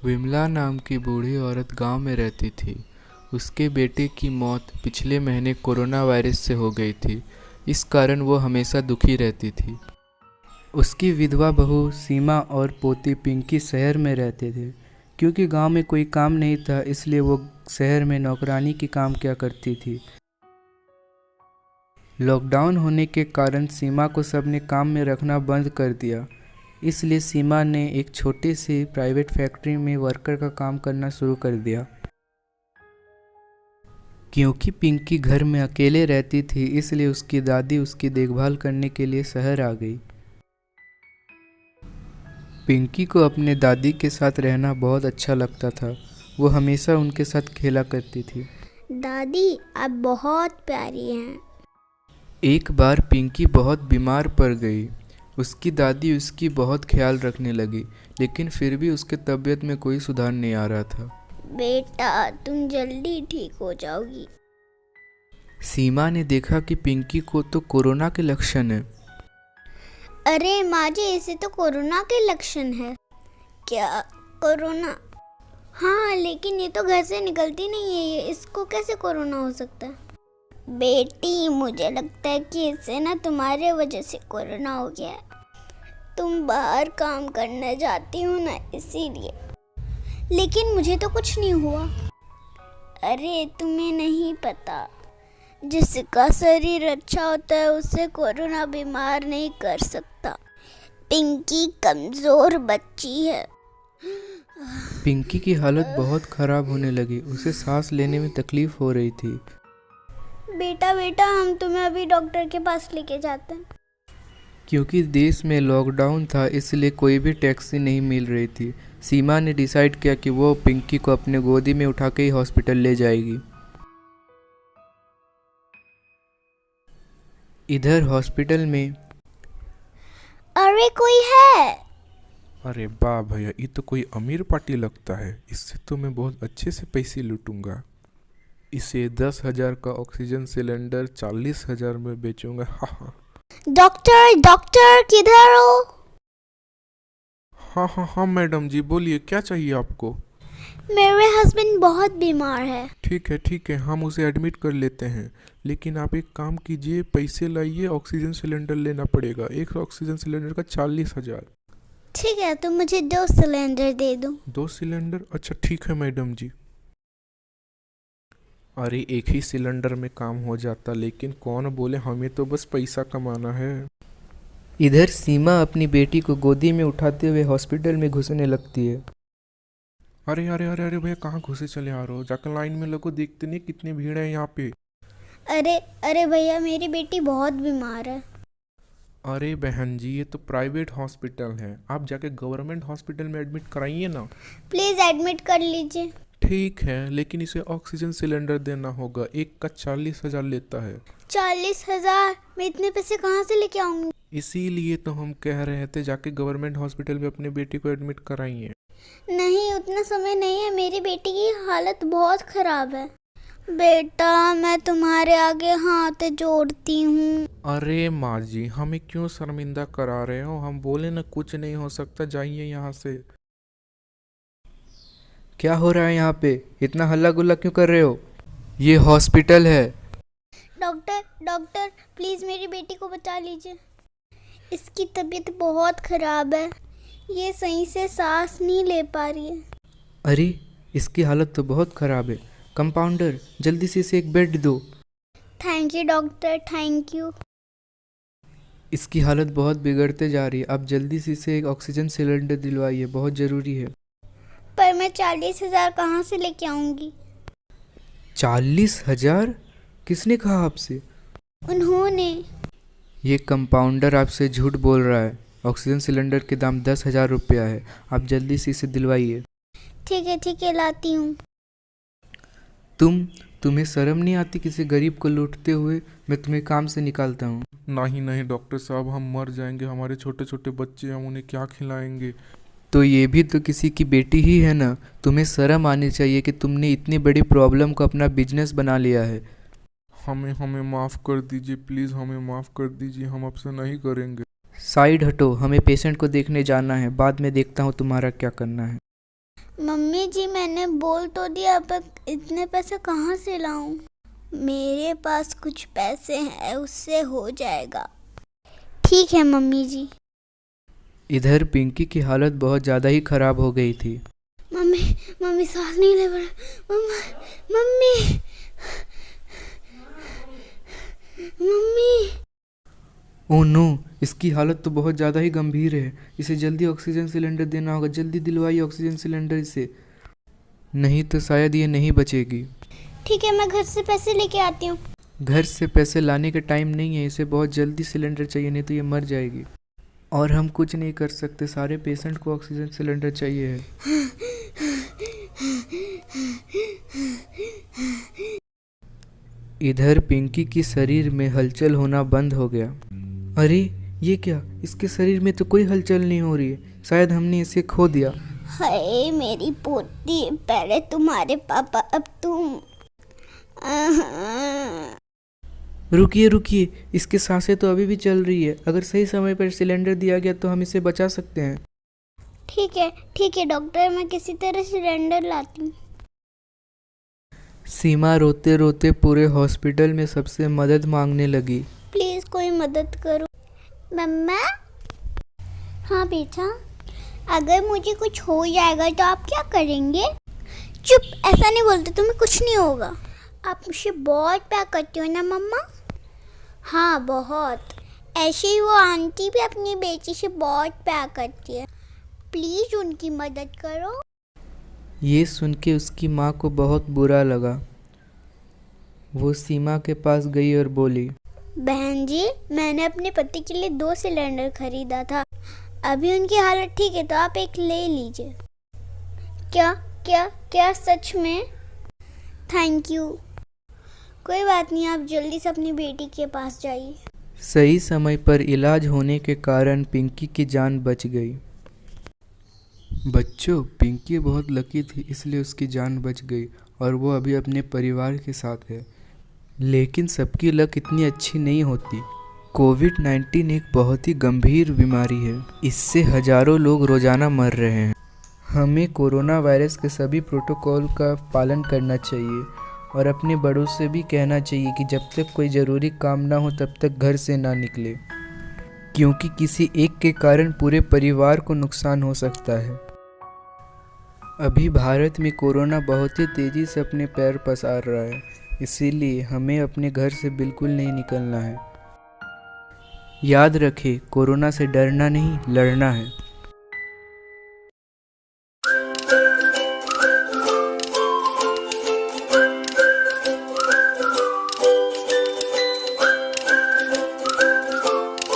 विमला नाम की बूढ़ी औरत गांव में रहती थी। उसके बेटे की मौत पिछले महीने कोरोना वायरस से हो गई थी। इस कारण वो हमेशा दुखी रहती थी। उसकी विधवा बहू सीमा और पोती पिंकी शहर में रहते थे। क्योंकि गांव में कोई काम नहीं था, इसलिए वो शहर में नौकरानी की काम किया करती थी। लॉकडाउन होने के कारण सीमा को सबने काम में रखना बंद कर दिया। इसलिए सीमा ने एक छोटी सी प्राइवेट फैक्ट्री में वर्कर का काम करना शुरू कर दिया। क्योंकि पिंकी घर में अकेले रहती थी, इसलिए उसकी दादी उसकी देखभाल करने के लिए शहर आ गई। पिंकी को अपने दादी के साथ रहना बहुत अच्छा लगता था। वो हमेशा उनके साथ खेला करती थी। दादी, आप बहुत प्यारी हैं। एक बार पिंकी बहुत बीमार पड़ गई। उसकी दादी उसकी बहुत ख्याल रखने लगी, लेकिन फिर भी उसके तबीयत में कोई सुधार नहीं आ रहा था। बेटा, तुम जल्दी ठीक हो जाओगी। सीमा ने देखा कि पिंकी को तो कोरोना के लक्षण हैं। अरे माँ जी, इसे तो कोरोना के लक्षण है। क्या कोरोना? हाँ, लेकिन ये तो घर से निकलती नहीं है, ये इसको कैसे कोरोना हो सकता है? बेटी, मुझे लगता है कि इससे ना तुम्हारे वजह से कोरोना हो गया है। तुम बाहर काम करने जाती हो ना, इसीलिए। लेकिन मुझे तो कुछ नहीं हुआ। अरे तुम्हें नहीं पता, जिसका शरीर अच्छा होता है उसे कोरोना बीमार नहीं कर सकता। पिंकी कमजोर बच्ची है। पिंकी की हालत बहुत खराब होने लगी। उसे सांस लेने में तकलीफ हो रही थी। बेटा बेटा, हम तुम्हें अभी डॉक्टर के पास लेके जाते हैं। क्योंकि देश में लॉकडाउन था, इसलिए कोई भी टैक्सी नहीं मिल रही थी। सीमा ने डिसाइड किया कि वो पिंकी को अपने गोदी में उठा के ही हॉस्पिटल ले जाएगी। इधर हॉस्पिटल में अरे कोई है? अरे वाह भैया, ये तो कोई अमीर पार्टी लगता है। इससे तो मैं बहुत अच्छे से पैसे लूटूंगा। इसे 10,000 का ऑक्सीजन सिलेंडर 40,000 में बेचूंगा। हाँ हाँ डॉक्टर डॉक्टर, किधर हो? हाँ हाँ हाँ मैडम जी, बोलिए क्या चाहिए आपको। मेरे हस्बैंड बहुत बीमार है। ठीक है, हम उसे एडमिट कर लेते हैं। लेकिन आप एक काम कीजिए, पैसे लाइए, ऑक्सीजन सिलेंडर लेना पड़ेगा। एक ऑक्सीजन सिलेंडर का 40,000। ठीक है, तो मुझे 2 सिलेंडर दे दो। 2 सिलेंडर? अच्छा ठीक है मैडम जी। अरे एक ही सिलेंडर में काम हो जाता, लेकिन कौन बोले, हमें तो बस पैसा कमाना है। इधर सीमा अपनी बेटी को गोदी में उठाते हुए हॉस्पिटल में घुसने लगती है। अरे अरे अरे अरे भैया, कहाँ घुसे चले आ रहे हो? जाकर लाइन में लगो, देखते नहीं कितनी भीड़ है यहाँ पे। अरे अरे भैया, मेरी बेटी बहुत बीमार है। अरे बहन जी, ये तो प्राइवेट हॉस्पिटल है, आप जाके गवर्नमेंट हॉस्पिटल में एडमिट कराइए ना। प्लीज एडमिट कर लीजिए। ठीक है, लेकिन इसे ऑक्सीजन सिलेंडर देना होगा। एक का 40,000 लेता है। 40,000? मैं इतने पैसे कहाँ से लेके आऊंगी? इसीलिए तो हम कह रहे थे, जाके गवर्नमेंट हॉस्पिटल में अपने बेटी को एडमिट कराइए। नहीं, उतना समय नहीं है, मेरी बेटी की हालत बहुत खराब है। बेटा, मैं तुम्हारे आगे हाथ जोड़ती हूँ। अरे माँ जी, हमें क्यों शर्मिंदा करा रहे हो? हम बोले ना कुछ नहीं हो सकता, जाइए यहाँ से। क्या हो रहा है यहाँ पे? इतना हल्ला गुल्ला क्यों कर रहे हो? ये हॉस्पिटल है। डॉक्टर डॉक्टर, प्लीज मेरी बेटी को बचा लीजिए। इसकी तबीयत बहुत खराब है, ये सही से सांस नहीं ले पा रही है। अरे इसकी हालत तो बहुत ख़राब है। कंपाउंडर, जल्दी से इसे एक बेड दो। Thank you doctor, thank you. इसकी हालत बहुत बिगड़ते जा रही है। आप जल्दी से इसे एक ऑक्सीजन सिलेंडर दिलवाइए, बहुत ज़रूरी है। पर मैं 40,000 कहाँ से लेके आऊंगी? 40,000? किसने कहा आपसे? उन्होंने। ये कंपाउंडर आपसे झूठ बोल रहा है। ऑक्सीजन सिलेंडर के दाम 10,000 रुपया है। आप जल्दी से इसे दिलवाइए। ठीक है, लाती हूँ। तुम्हें शर्म नहीं आती किसी गरीब को लूटते हुए? मैं तुम्हें काम से निकालता हूँ। नहीं नहीं डॉक्टर साहब, हम मर जाएंगे। हमारे छोटे छोटे बच्चे हैं, हम उन्हें क्या खिलाएंगे? तो ये भी तो किसी की बेटी ही है ना। तुम्हें शर्म आनी चाहिए कि तुमने इतनी बड़ी प्रॉब्लम को अपना बिजनेस बना लिया है। हमें माफ़ कर दीजिए, प्लीज़ हमें माफ़ कर दीजिए, हम आपसे नहीं करेंगे। साइड हटो, हमें पेशेंट को देखने जाना है। बाद में देखता हूँ तुम्हारा क्या करना है। मम्मी जी मैंने बोल तो दिया, पर इतने पैसे कहाँ से लाऊं? मेरे पास कुछ पैसे हैं, उससे हो जाएगा। ठीक है मम्मी जी। इधर पिंकी की हालत बहुत ज़्यादा ही खराब हो गई थी। मम्मी मम्मी सांस नहीं ले पा रहा। Mummy mummy. ओह नो, इसकी हालत तो बहुत ज़्यादा ही गंभीर है। इसे जल्दी ऑक्सीजन सिलेंडर देना होगा। जल्दी दिलवाइए ऑक्सीजन सिलेंडर इसे, नहीं तो शायद ये नहीं बचेगी। ठीक है, मैं घर से पैसे लेके आती हूँ। घर से पैसे लाने का टाइम नहीं है, इसे बहुत जल्दी सिलेंडर चाहिए, नहीं तो ये मर जाएगी। और हम कुछ नहीं कर सकते, सारे पेशेंट को ऑक्सीजन सिलेंडर चाहिए है। इधर पिंकी की शरीर में हलचल होना बंद हो गया। अरे ये क्या, इसके शरीर में तो कोई हलचल नहीं हो रही है। शायद हमने इसे खो दिया। हाय मेरी पोती, पहले तुम्हारे पापा, अब तुम। रुकिए रुकिए, इसकी सांसें तो अभी भी चल रही है। अगर सही समय पर सिलेंडर दिया गया तो हम इसे बचा सकते हैं। ठीक है डॉक्टर, मैं किसी तरह सिलेंडर लाती हूँ। सीमा रोते रोते पूरे हॉस्पिटल में सबसे मदद मांगने लगी। प्लीज कोई मदद करो। मम्मा। हाँ बेटा, अगर मुझे कुछ हो जाएगा तो आप क्या करेंगे? चुप, ऐसा नहीं बोलते, तुम्हें कुछ नहीं होगा। आप मुझे बहुत प्यार करती हो ना मम्मा? हाँ बहुत। ऐसे ही वो आंटी भी अपनी बेटी से बहुत प्यार करती है। प्लीज उनकी मदद करो। ये सुन के उसकी माँ को बहुत बुरा लगा। वो सीमा के पास गई और बोली, बहन जी, मैंने अपने पति के लिए 2 सिलेंडर खरीदा था। अभी उनकी हालत ठीक है, तो आप एक ले लीजिए। क्या क्या क्या सच में? Thank you. कोई बात नहीं, आप जल्दी से अपनी बेटी के पास जाइए। सही समय पर इलाज होने के कारण पिंकी की जान बच गई। बच्चों, पिंकी बहुत लकी थी, इसलिए उसकी जान बच गई और वो अभी अपने परिवार के साथ है। लेकिन सबकी लक इतनी अच्छी नहीं होती। कोविड-19 एक बहुत ही गंभीर बीमारी है। इससे हजारों लोग रोजाना मर रहे हैं। हमें कोरोना वायरस के सभी प्रोटोकॉल का पालन करना चाहिए और अपने बड़ों से भी कहना चाहिए कि जब तक कोई ज़रूरी काम ना हो तब तक घर से ना निकले, क्योंकि किसी एक के कारण पूरे परिवार को नुकसान हो सकता है। अभी भारत में कोरोना बहुत ही तेज़ी से अपने पैर पसार रहा है, इसीलिए हमें अपने घर से बिल्कुल नहीं निकलना है। याद रखें, कोरोना से डरना नहीं, लड़ना है।